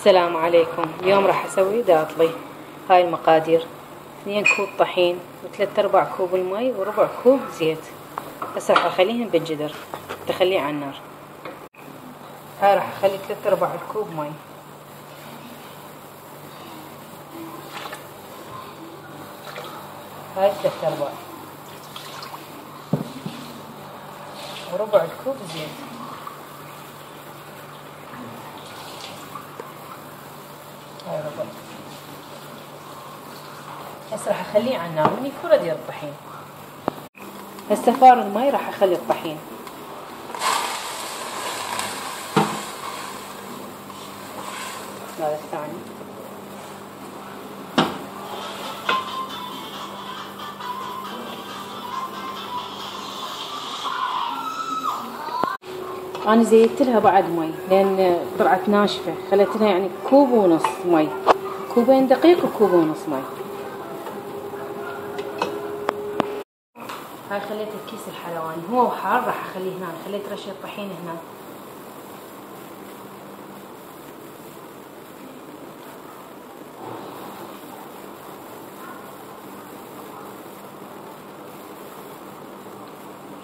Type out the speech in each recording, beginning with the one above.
السلام عليكم. اليوم راح اسوي داطلي. هاي المقادير: 2 كوب طحين، و3/4 كوب المي، وربع كوب زيت. هسه راح اخليهم بالجدر، تخليه على النار. هاي راح اخلي 3/4 الكوب مي، هاي 3/4، وربع الكوب زيت. هاي ربع. هسه راح اخليه على النار من يفور ادير الطحين. هسه فار المي، راح اخلي الطحين. هذا الثاني. أنا زيدت لها بعد مي لأن طلعت ناشفة، خليت لها يعني كوب ونص مي، كوبين دقيق وكوب ونص مي. هاي خليت الكيس الحلواني هو حار، راح أخليه هنا. خليت رشة طحين هنا.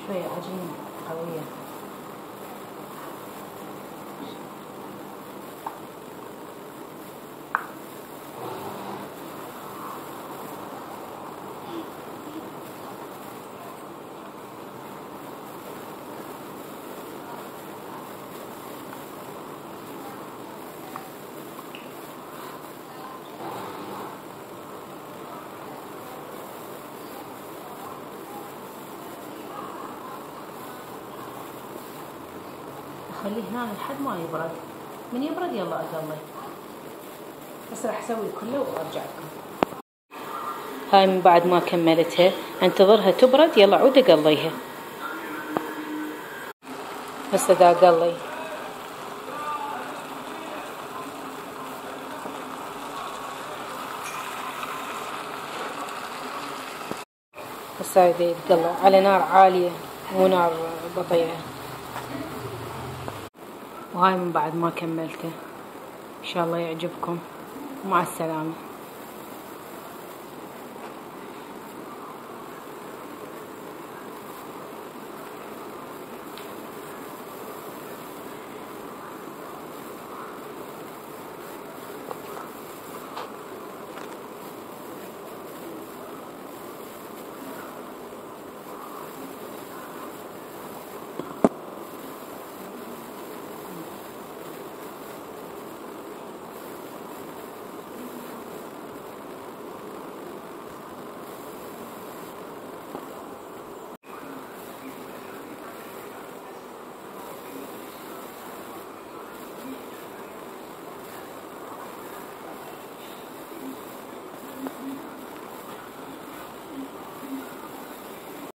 شوية عجينة قوية. خليه هنا لحد ما يبرد. من يبرد يلا اقلي. بس راح اسوي كله وارجع لكم. هاي من بعد ما كملتها، انتظرها تبرد. يلا عود اقليها. هسه دا اقلي. هسه يتقلى على نار عالية مو نار بطيئة. وهاي من بعد ما كملته. ان شاء الله يعجبكم. مع السلامة.